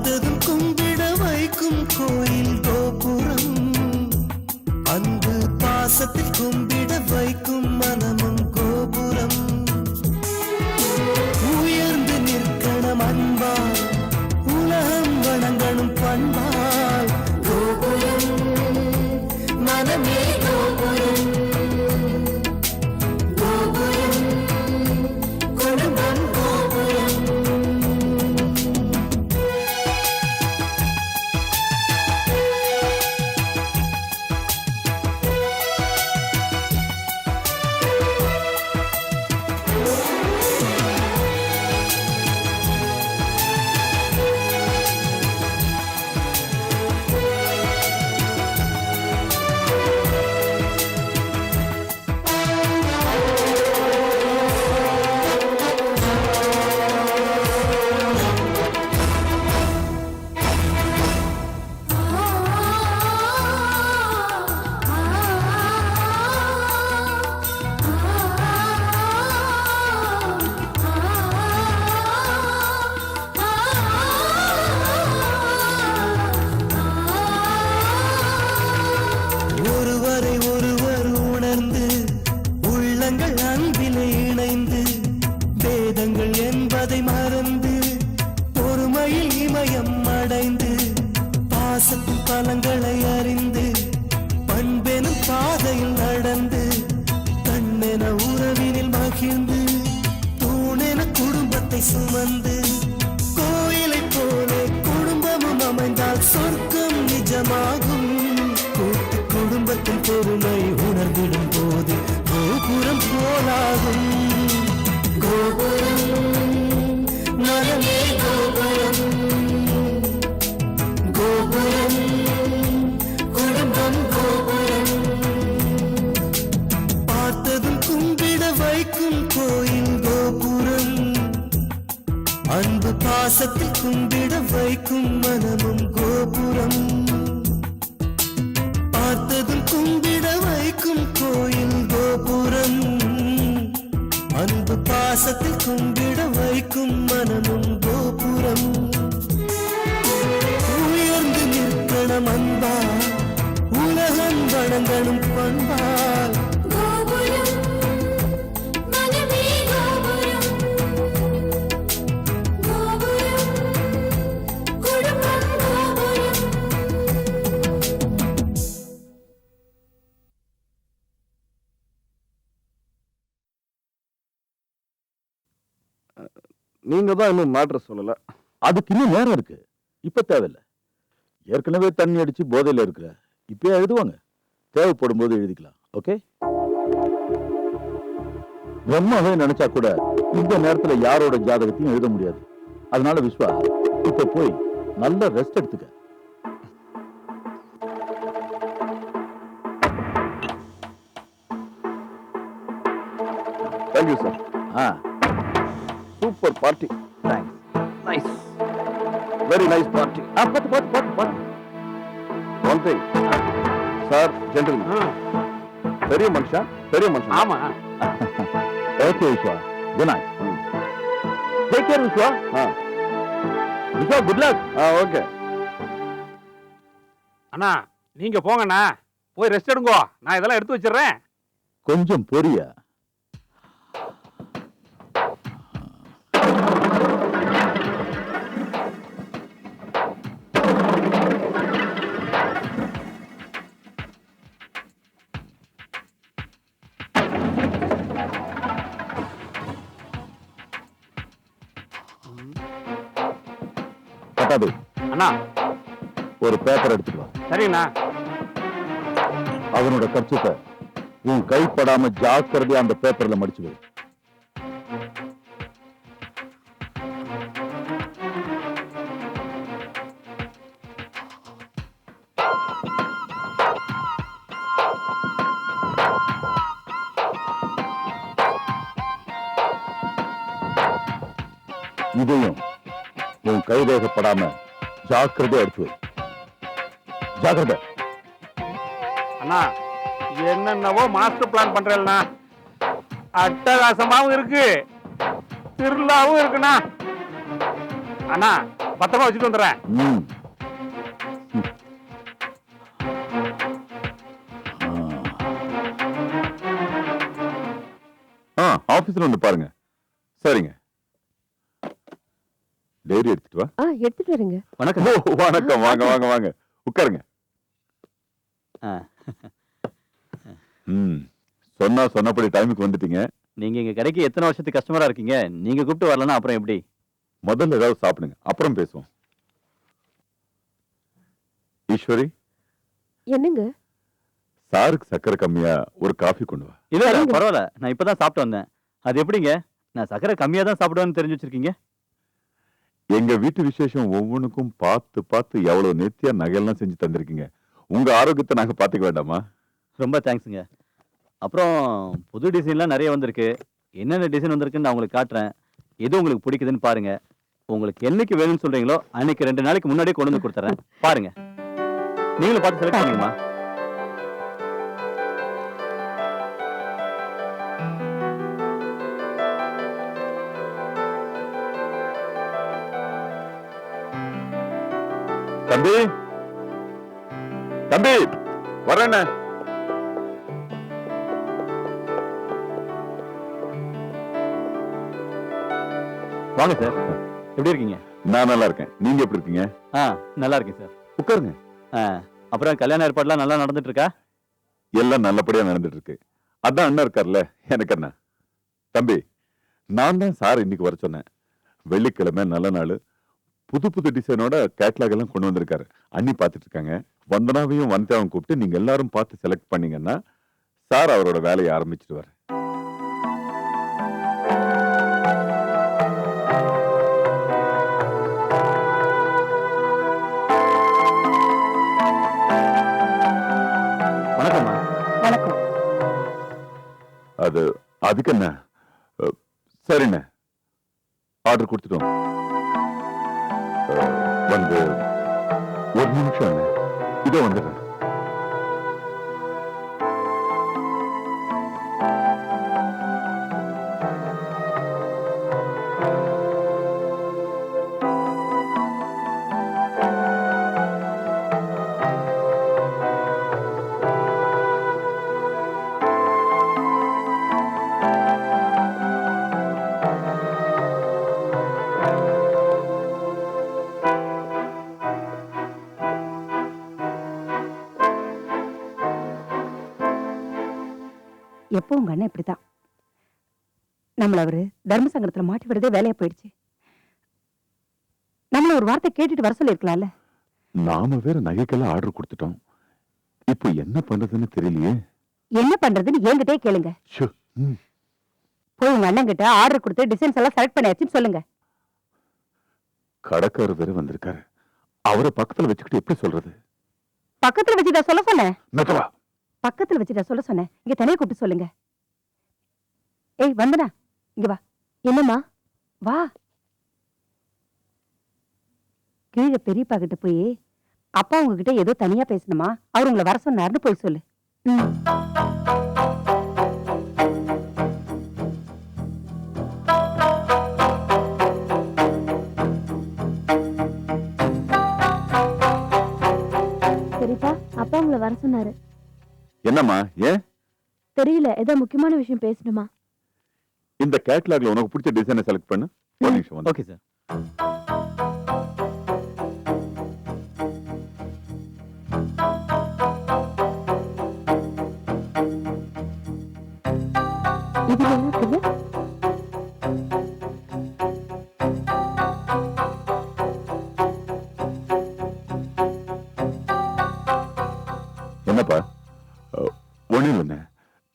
பார்த்ததும் கும்பிட வைக்கும் கோயில் கோபுரம், அன்பு பாசத்தில் கும்பிட வைக்கும் மனமும் கோபுரம். உயர்ந்து நிற்கணும் அன்பால், உலகம் வணங்கணும் பண்பால். கோபுரம் மனமே கோபுரம், கோபுரம் குடும்பம் கோபுரம். ஒருவரை ஒருவர் உணர்ந்து உள்ளங்கள் அன்பிலே இணைந்து, வேதங்கள் என்பதை மறந்து பொறுமையில் இமயம் அடைந்து, பாசத்தின் பலங்களை அறிந்து பண்பெனும் பாதையில் நடந்து, கண்ணென உறவினில் மகிழ்ந்து தூணென குடும்பத்தை சுமந்து, கோயிலை போலே குடும்பமும் அமைந்தால் சொர்க்கம் நிஜமாகும். கூட்டு குடும்பத்தின் பொறுமை உணர்ந்திடும் போது கோபுரம் போலாகும். கோபுரம் மனமே கோபுரம், கோபுரம் குடும்பம் கோபுரம். பார்த்ததும் கும்பிட வைக்கும் கோயில் கோபுரம், அன்பு பாசத்தில் கும்பிட வைக்கும் மனமும் கோபுரம். பார்த்ததும் கும்பிட வைக்கும் கோயில் கோபுரம், அன்பு பாசத்தில் கும்பிட வைக்கும் மனமும் கோபுரம். உயர்ந்து நிற்கணும் அன்பால், உலகம் வணங்கணும் பண்பால். நீங்க தான் இன்னும் மேட்ரு சொல்லல. அதுக்கு இன்னும் நேரம் இருக்கு, இப்ப தேவையில்லை. ஏற்கனவே தண்ணி அடிச்சு போதையில இருக்கிற, இப்பயே எழுதுவாங்க, தேவைப்படும் போது எழுதிக்கலாம். ஓகே, பிரம்மாவே நினைச்சா கூட இந்த நேரத்துல யாரோட ஜாதகத்தையும் எழுத முடியாது. அதனால விஸ்வா, இப்ப போய் நல்ல ரெஸ்ட் எடுத்துக்க. Thank you sir. Super party. Thanks. Nice, very nice party. பாத்து பாத்து பாத்து பாத்து. ஒன் திங் சார், ஜென்டில்மேன், பெரிய மனுஷன், பெரிய மனுஷன். ஆமா. Okay Viswa, good night. Take care Viswa. Viswa, good luck. Okay அண்ணா, நீங்க போங்கண்ணா, போய் ரெஸ்ட் எடுங்கோ, நான் இதெல்லாம் எடுத்து வச்சிடுறேன். கொஞ்சம் பொரியா. அண்ணா, ஒரு பேப்பர் எடுத்துட்டு வா. சரிண்ணா. அவனோட கர்ச்சிப்பை உன் கைப்படாம ஜாக்கிரதையா அந்த பேப்பர்ல மடிச்சு வை. இதையும் உன் கைரேகப்படாம ஜாக்கிரதையா எடுத்து வை. ஜாக்கிரதை. அண்ணா, என்னென்னவோ மாஸ்டர் பிளான் பண்றேன்னா, அட்டகாசமாவும் இருக்கு, திருவிழாவும் இருக்குண்ணா. அண்ணா, பத்திரமா வச்சுட்டு வந்துடுறேன். ம். ஆபீஸ்ல வந்து பாருங்க. சரிங்க. டைரி எடுத்துட்டு வா. எடுத்துட்டு வரேங்க. வணக்கம். வணக்கம். வாங்க வாங்க வாங்க உட்காருங்க. சொன்னபடி டைமுக்கு வந்துட்டீங்க. நீங்க எங்க கடைக்கு எத்தனை வருஷத்துக்கு கஸ்டமரா இருக்கீங்க? நீங்க கூப்பிட்டு வரலன்னா அப்புறம் எப்படி? முதல்ல ஏதாவது சாப்பிடுங்க, அப்புறம் பேசுவோம். ஈஸ்வரி, என்னங்க? சாருக்கு சக்கரை கம்மியா ஒரு காஃபி கொண்டு வா. இல்ல பரவாயில்ல, நான் இப்பதான் சாப்பிட்டு வந்தேன். அது எப்படிங்க? நான் சக்கரை கம்மியா தான் சாப்பிடுவேன்னு தெரிஞ்சு வச்சிருக்கீங்க. எங்க வீட்டு விசேஷம் ஒவ்வொன்றுக்கும் பார்த்து பார்த்து எவ்வளவு நேர்த்தியா நகையெல்லாம் செஞ்சு தந்திருக்கீங்க. உங்க ஆரோக்கியத்தை நாங்க பாத்துக்க வேண்டாமா? ரொம்ப தேங்க்ஸுங்க. அப்புறம் புது டிசைன்லாம் நிறைய வந்திருக்கு. என்னென்ன டிசைன் வந்திருக்குன்னு நான் உங்களுக்கு காட்டுறேன். எது உங்களுக்கு பிடிக்குதுன்னு பாருங்க. உங்களுக்கு என்னைக்கு வேணும்னு சொல்றீங்களோ அன்னைக்கு 2 நாளைக்கு முன்னாடியே கொண்டு வந்து கொடுத்துறேன். பாருங்க, நீங்களும் பார்த்து செலக்ட் பண்ணுங்கம்மா. தம்பி, தம்பி வரேண்ணே. வாங்க சார், எப்படி இருக்கீங்க? நான் நல்லா இருக்கேன். நீங்க எப்படி இருக்கீங்க? நல்லா இருக்கேன் சார். உட்காருங்க. அப்புறம் கல்யாண ஏற்பாடுலாம் நல்லா நடந்துட்டு இருக்கா? எல்லாம் நல்லபடியா நடந்துட்டு இருக்கு. அதான் அண்ணன் இருக்கார்ல, எனக்கு என்ன. தம்பி, நான் தான் சார் இன்னைக்கு வர சொன்னேன். வெள்ளிக்கிழமை நல்ல நாள். புது புது டிசைனோட கேட்லாக் எல்லாம் கொண்டு வந்திருக்காரு. அண்ணி பார்த்துட்டு இருக்காங்க. வந்தனாவையும் வந்தாவும் கூப்பிட்டு நீங்க எல்லாரும் பார்த்து செலக்ட் பண்ணீங்கன்னா சார் அவரோட வேலையை ஆரம்பிச்சிடுவாரு. வணக்கம்மா. வணக்கம். அதுக்கு என்ன? சரிண்ணே, ஆர்டர் கொடுத்துட்டோம். வந்து ஒரு நிமிஷம் அண்ணே, இதோ வந்துடுறேன். எப்போ உங்க அண்ணன் இப்படிதான். நம்மள அவரு தர்ம சங்கடத்துல மாட்டி விடுறதே வேலையா போயிடுச்சு. நம்மள ஒரு வார்த்தை கேட்டுட்டு வர சொல்லிருக்கலாம்ல. நாம வேற நகைக்கெல்லாம் ஆர்டர் கொடுத்துட்டோம். இப்போ என்ன பண்றதுன்னு தெரியலையே. என்ன பண்றதுன்னு என்கிட்டே கேளுங்க. போய் உங்க அண்ணன் கிட்ட ஆர்டர் கொடுத்து டிசைன்ஸ் எல்லாம் செலக்ட் பண்ணியாச்சுன்னு சொல்லுங்க. கடைக்காரர் வேற வந்திருக்காரு. அவரை பக்கத்துல வச்சுக்கிட்டு எப்படி சொல்றது? பக்கத்துல வச்சுட்டா சொல்ல சொன்னேன். மெதுவா. பக்கத்துல வச்சுட்டா சொல்ல சொன்னேன். இங்க தனியா கூப்பிட்டு சொல்லுங்க. ஏய் வந்தனா, இங்க வா. என்னம்மா? வா. கீழே பெரியப்பா கிட்ட போய் அப்பா உங்ககிட்ட ஏதோ தனியா பேசணுமா, அவர் உங்களை வர சொன்னார்னு போய் சொல்லு. பெரியப்பா, அப்பா உங்களை வர சொன்னாரு. என்னம்மா? ஏன் தெரியல, ஏதோ முக்கியமான விஷயம் பேசணுமா? இந்த கேட்லாக்ல உனக்கு பிடிச்ச டிசைனை செலக்ட் பண்ணு. ஒரு நிமிஷம் வந்து. Okay sir. இதுல என்ன இருக்குது? என்னப்பா? ஒண்ணு இல்லைண்ணே,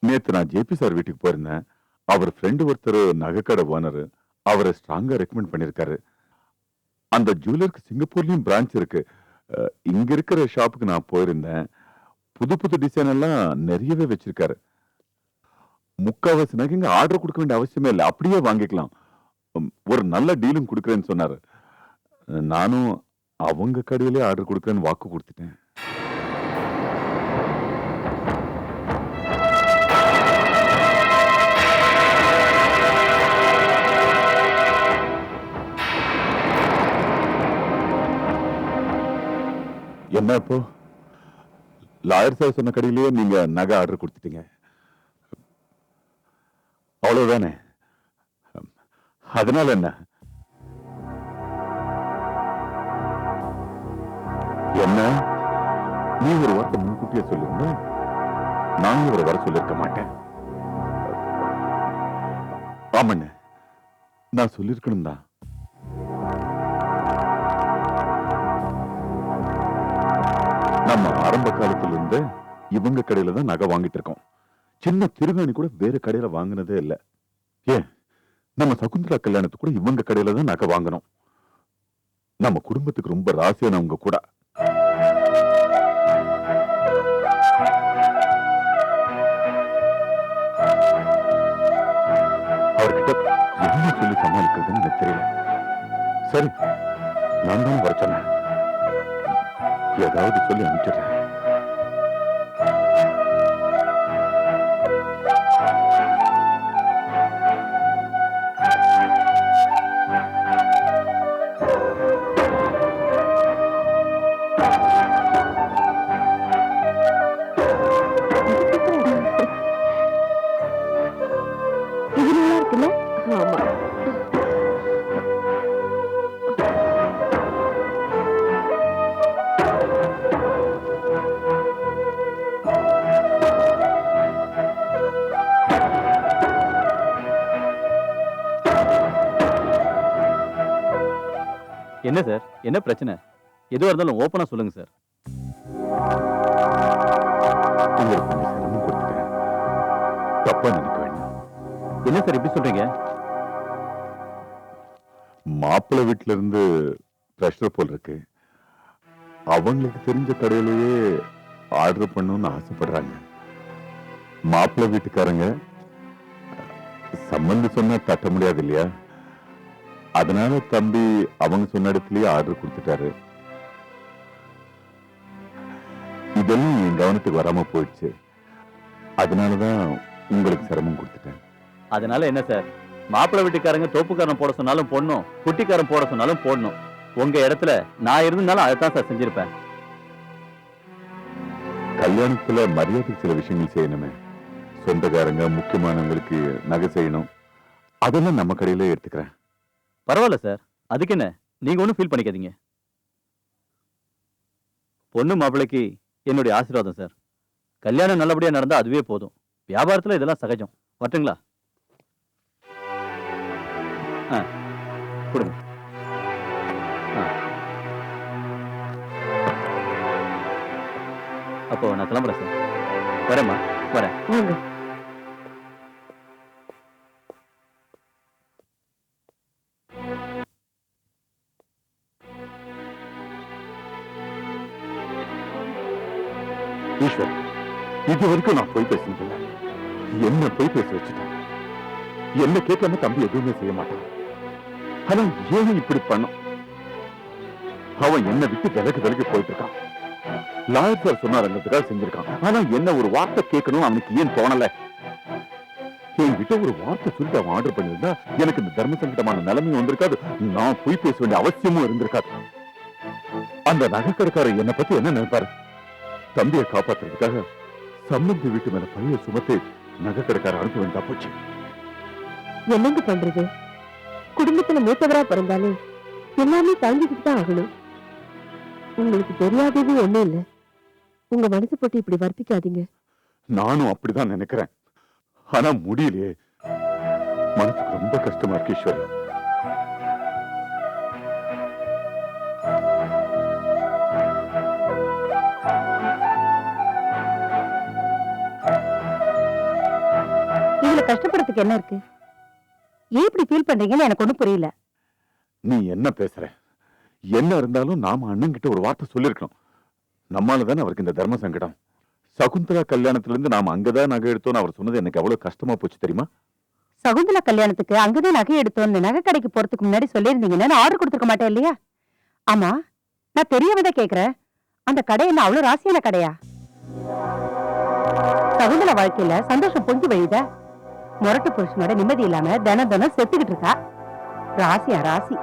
நேத்து நான் ஜேபி சார் வீட்டுக்கு போயிருந்தேன். அவர் ஃப்ரெண்டு ஒருத்தர் நகைக்கடை ஓனர், அவரை ஸ்ட்ராங்கா ரெக்கமெண்ட் பண்ணிருக்காரு. அந்த ஜுவல்லருக்கு சிங்கப்பூர்லயும் பிரான்ச் இருக்கு. இங்க இருக்கிற ஷாப்புக்கு நான் போயிருந்தேன். புது புது டிசைன் எல்லாம் நிறையவே வச்சிருக்காரு. முக்காவாசி நகைங்க ஆர்டர் கொடுக்க வேண்டிய அவசியமே இல்லை, அப்படியே வாங்கிக்கலாம். ஒரு நல்ல டீலும் கொடுக்குறேன்னு சொன்னாரு. நானும் அவங்க கடையிலே ஆர்டர் கொடுக்குறேன்னு வாக்கு கொடுத்துட்டேன். என்ன இப்போ லாயர் சார் சொன்ன கடையிலேயே நீங்க நகை ஆர்டர் கொடுத்துட்டீங்க, அவ்வளவுதானே? அதனால என்ன? என்ன நீ ஒரு வார்த்தை முன்கூட்டியே சொல்லிருந்தா நான் இவரை வர சொல்லிருக்க மாட்டேன். ஆமாண்ண, நான் சொல்லிருக்கணும் தான். நம்ம ஆரம்ப காலத்துல இருந்து இவங்க கடையில தான் நகை வாங்கிட்டு இருக்கோம். சின்ன திருகாணி கூட வேற கடையில வாங்கினதே இல்ல. ஏன் நம்ம சகுந்தலா கல்யாணத்துக்கு கூட இவங்க கடையில தான் நகை வாங்கணும். நம்ம குடும்பத்துக்கு ரொம்ப ராசியானவங்க கூட. அவர்கிட்ட என்ன சொல்லி சமாளிக்கிறதுன்னு எனக்கு தெரியல. சரி, நான் தான் வர சொன்னேன். ஏதாவது சொல்லி அனுப்பிச்சிடுறேன். இது நல்லா இருக்குல்ல? ஆமா. என்ன சார், என்ன பிரச்சனை? எதுவா இருந்தாலும் ஓப்பனா சொல்லுங்க சார். உங்களுக்கு கொஞ்சம் சிரமம் கொடுத்துட்டேன், தப்பா நினைக்க வேண்டாம். என்ன சார் இப்படி சொல்றீங்க? மாப்பிள்ளை வீட்டுல இருந்து பிரஷர் போல் இருக்கு. அவங்களுக்கு தெரிஞ்ச கடையிலேயே ஆர்டர் பண்ணணும்னு ஆசைப்படுறாங்க. மாப்பிள்ளை வீட்டுக்காரங்க சம்பந்தி சொன்னா தட்ட முடியாது இல்லையா? அதனால தம்பி அவங்க சொன்ன இடத்துலயே ஆர்டர் கொடுத்துட்டாரு. இதெல்லாம் என் கவனத்துக்கு வராம போயிடுச்சு. அதனாலதான் உங்களுக்கு சிரமம் கொடுத்துட்டேன். அதனால என்ன சார், மாப்பிள்ளை வீட்டுக்காரங்க தோப்புக்காரன் போட சொன்னாலும் போடணும், குட்டிக்காரன் போட சொன்னாலும் போடணும். உங்க இடத்துல நான் இருந்தாலும் அதைத்தான் சார் செஞ்சிருப்பேன். கல்யாணத்துல மரியாதைக்கு சில விஷயங்கள் செய்யணுமே. சொந்தக்காரங்க முக்கியமானவங்களுக்கு நகை செய்யணும். அதெல்லாம் நம்ம கடையில எடுத்துக்கிறேன். பரவாயில்ல சார், அதுக்கு என்ன, நீங்க ஒன்றும் ஃபீல் பண்ணிக்காதீங்க. பொண்ணு மாப்பிள்ளைக்கு என்னுடைய ஆசீர்வாதம் சார். கல்யாணம் நல்லபடியா நடந்தா அதுவே போதும். வியாபாரத்துல இதெல்லாம் சகஜம். வரட்டுங்களா? கொடுங்க. அப்போ நான் கிளம்புறேன் சார். வரேம்மா, வரேன். வாங்க. ஈஸ்வர், இது வரைக்கும் நான் போய் பேசினதில்லை. என்ன போய் பேச வச்சுட்டேன். என்ன கேட்காம தம்பி எதுவுமே செய்ய மாட்டான். ஆனா ஏன் இப்படி பண்ணும்? அவன் என்ன விட்டு விலகி போயிட்டு இருக்கான். லாயர் சார் சொன்னாருங்கிறதுக்காக செஞ்சிருக்கான். ஆனா என்ன ஒரு வார்த்தை கேட்கணும் அவனுக்கு ஏன் தோணல? என்கிட்ட ஒரு வார்த்தை சொல்லிட்டு அவன் ஆர்டர் பண்ணிருந்தா எனக்கு இந்த தர்ம சங்கடமான நிலைமையும் வந்திருக்காது. நான் போய் பேச வேண்டிய அவசியமும் இருந்திருக்காது. அந்த நகைக்கடைக்காரர் என்னை பத்தி என்ன நினைப்பாரு? தம்பியை காப்பாத்துறதுக்காக சம்பந்தி வீட்டு மேல பழைய சுமத்தை நகைக்கடைக்காரர் அனுப்ப வேண்டியதா போச்சு. என்னங்க பண்றது? குடும்பத்துல மூத்தவரா பிறந்தாலே எல்லாமே தாங்கிக்கிட்டு தான் ஆகணும். உங்களுக்கு தெரியாதது ஒண்ணும் இல்ல. உங்க மனசு போட்டு இப்படி வர்த்திக்காதீங்க. நானும் அப்படிதான் நினைக்கிறேன். ஆனா முடியலையே. மனசுக்கு ரொம்ப கஷ்டமா இருக்கு ஈஸ்வரி. இதுல கஷ்டப்படுறதுக்கு என்ன இருக்கு? ஏன் இப்படி ஃபீல் பண்றீங்கன்னு எனக்கு ஒண்ணும் புரியல. நீ என்ன பேசுற? என்ன இருந்தாலும் நாம அண்ணன் கிட்ட ஒரு வார்த்தை சொல்லிருக்கணும். நம்மாலதானே அவருக்கு இந்த தர்ம சங்கடம். சகுந்தலா கல்யாணத்துல இருந்து நாம அங்கதான் நகை எடுத்தோம்னு அவர் சொன்னது எனக்கு எவ்வளவு கஷ்டமா போச்சு தெரியுமா? சகுந்தலா கல்யாணத்துக்கு அங்கதான் நகை எடுத்தோன்னு நகை கடைக்கு போறதுக்கு முன்னாடி சொல்லியிருந்தீங்கன்னா நான் ஆர்டர் கொடுத்துருக்க மாட்டேன் இல்லையா? ஆமா, நான் தெரியாமதான் கேக்குறேன். அந்த கடை என்ன அவ்வளவு ராசியான கடையா? சகுந்தலா வாழ்க்கையில சந்தோஷம் பொங்கி வழியுத. முரட்டு புருஷனோட நிம்மதி இல்லாம தினம் தினம் செத்துக்கிட்டு இருக்கா. ராசியா ராசி.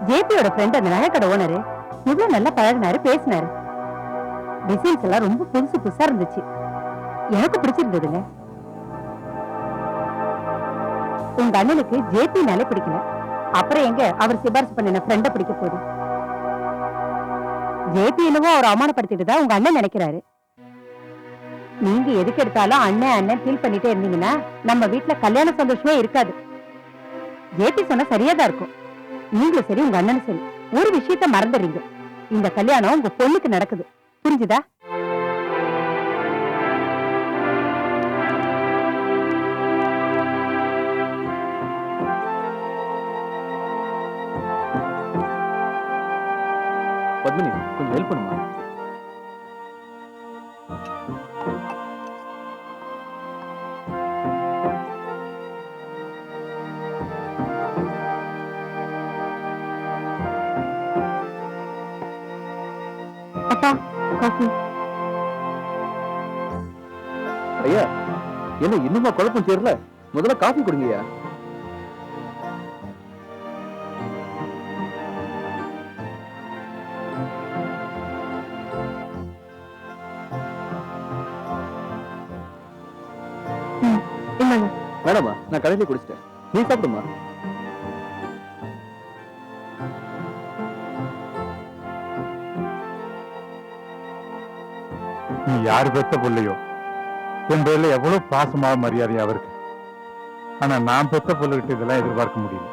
ஜேபியோட ஃப்ரெண்ட் அந்த நகை கடை ஓனரு எவ்வளவு நல்லா பழகினாரு, பேசினாரு. டிசைன்ஸ் எல்லாம் ரொம்ப புதுசு புதுசா இருந்துச்சு. எனக்கு பிடிச்சிருந்ததுங்க. உங்க அண்ணனுக்கு ஜேபினாலே பிடிக்கல. அப்புறம் எங்க அவர் சிபாரிசு பண்ணின ஃப்ரெண்ட பிடிக்க போகுது? ஜேபி என்னவோ அவர் அவமானப்படுத்திட்டு தான் உங்க அண்ணன் நினைக்கிறாரு. நீங்க எதுக்கு எடுத்தாலும் அண்ணன் அண்ணன் ஃபீல் பண்ணிட்டே இருந்தீங்கன்னா நம்ம வீட்டுல கல்யாண சந்தோஷமே இருக்காது. ஜேபி சொன்னா சரியாதான் இருக்கும். நீங்களும் சரி உங்க அண்ணனும் சரி ஒரு விஷயத்த மறந்துடுறீங்க. இந்த கல்யாணம் உங்க பொண்ணுக்கு நடக்குது. புரிஞ்சுதா? பத்மினி கொஞ்சம் ஹெல்ப் பண்ணுமா? அப்பா காஃபி. ஐயா என்ன இன்னுமா குழப்பம் சேரல? முதல்ல காஃபி கொடுங்கய்யா. என்னங்க? வேணாமா, நான் கடையில குடிச்சிட்டேன். நீ சாப்பிடுமா? நீ யாரு பெத்த பிள்ளையோ என் பேர்ல எவ்வளவு பாசமா மரியாதையா இருக்கு. ஆனா நான் பெத்த பிள்ளைகிட்ட இதெல்லாம் எதிர்பார்க்க முடியல.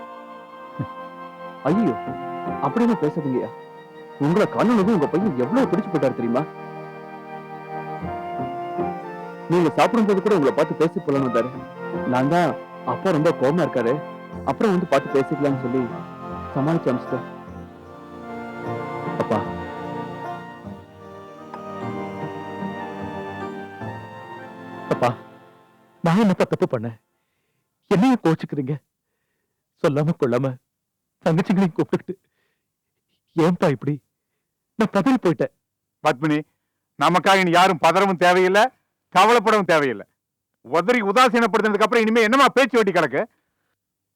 ஐயோ அப்படின்னு பேசாதீங்கய்யா. உங்களை கண்ணனுக்கு உங்க பையன் எவ்வளவு பிடிச்சு போட்டாரு தெரியுமா? நீங்க சாப்பிடும்போது கூட உங்களை பார்த்து பேசி போலன்னு வந்தாரு. நான் தான் அப்பா ரொம்ப கோபமா இருக்காரு, அப்புறம் வந்து பார்த்து பேசிக்கலாம்னு சொல்லி சமாளிச்சு அமிச்சிட்டேன். அப்பா அப்பா, நான் என்னப்பா தப்பு பண்ணேன்? என்னையும் கோச்சுக்கிறீங்க? சொல்லாம கொள்ளாம தங்கச்சிங்களையும் கூப்பிட்டுக்கிட்டு ஏன்பா இப்படி? நான் பதறி போயிட்டேன். பத்மினி, நமக்காக இனி யாரும் பதறவும் தேவையில்லை, கவலைப்படவும் தேவையில்லை. உதறி உதாசீனப்படுத்தினதுக்கு அப்புறம் இனிமே என்னமா பேச்சு வெட்டி கிடக்கு?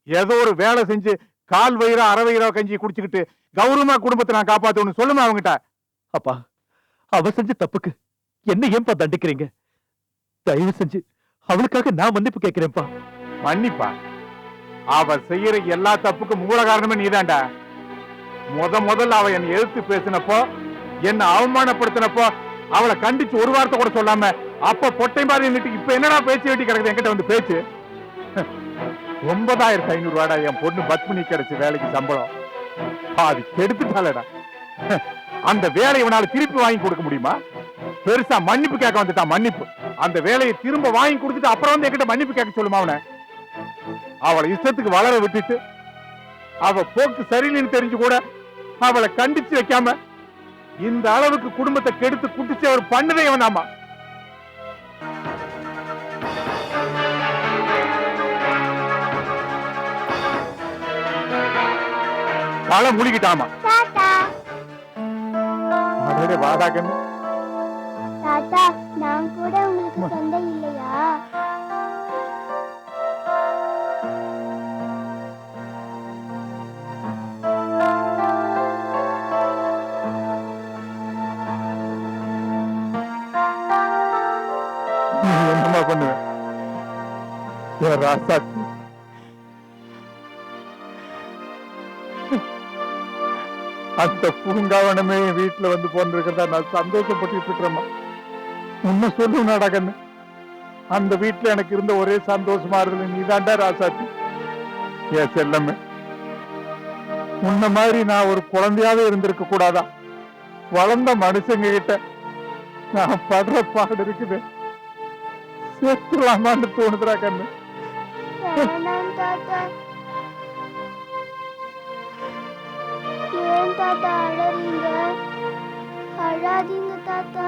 ஏதோ ஒரு வேலை செஞ்சு கால் வயிறா அரை வயிறா கஞ்சி குடிச்சுக்கிட்டு கௌரவமா குடும்பத்தை நான் காப்பாத்தணும்னு சொல்லுமா அவங்கிட்ட. அப்பா, அவ செஞ்ச தப்புக்கு என்ன ஏன்பா தண்டிக்கிறீங்க? தயவு செஞ்சு அவளுக்காக நான் மன்னிப்பு கேட்கிறேன்ப்பா. மன்னிப்பா? அவ செய்யற எல்லா தப்புக்கும் மூல காரணமே நீதான்டா. முதல்ல அவ என்னை எதிர்த்து பேசினப்போ, என்ன அவமானப்படுத்தினப்போ அவளை கண்டிச்சு ஒரு வார்த்தை கூட சொல்லாம அப்ப பொட்டை மாதிரி நின்னுட்டு இப்ப என்னடா பேச்சு வெட்டி கிடக்குது என்கிட்ட வந்து பேச்சு? 9500 ரூபாடா என் பொண்ணு பத்மினி கிடைச்ச வேலைக்கு சம்பளம். பாதி கெடுத்துட்டாலடா. அந்த வேலையை இவனால திருப்பி வாங்கி கொடுக்க முடியுமா? பெருசா மன்னிப்பு கேட்க வந்துட்டான். மன்னிப்பு அந்த வேலையை திரும்ப வாங்கி கொடுத்துட்டு அப்புறம் வந்து என்கிட்ட மன்னிப்பு கேட்க சொல்லுமா அவனை? அவளை இஷ்டத்துக்கு வளர விட்டுட்டு அவ போக்கு சரியில்லைன்னு தெரிஞ்சு கூட அவளை கண்டிச்சு வைக்காம இந்த அளவுக்கு குடும்பத்தை கெடுத்து குட்டிச்சு அவர் பண்ணதே வேணாமா? தலை முழுகிட்டாமா. வாடா கண்ணு. தாத்தா, நான் கூட உங்களுக்கு சொந்த இல்லையா? என்னமா பண்ணுவேன்? ராசாத்தி அந்த பூங்காவனமே வீட்டுல வந்து போன்றிருக்கிறதா நான் சந்தோஷப்பட்டு இருக்கிறேம்மா. உன்ன சொல்லுனாடா கண்ணு, அந்த வீட்டுல எனக்கு இருந்த ஒரே சந்தோஷமா இருந்தது நீதாண்டா ராசாத்தி. ஏன் செல்லமே, உன்ன மாதிரி நான் ஒரு குழந்தையாவே இருந்திருக்க கூடாதா? வளர்ந்த மனுஷங்க கிட்ட நான் படுற பாடு இருக்குது. சேர்த்துலாமான்னு தோணுதுடா கண்ணு. வேணாம் தாத்தா. ஏன் தாத்தா அழறீங்க? அழாதீங்க தாத்தா.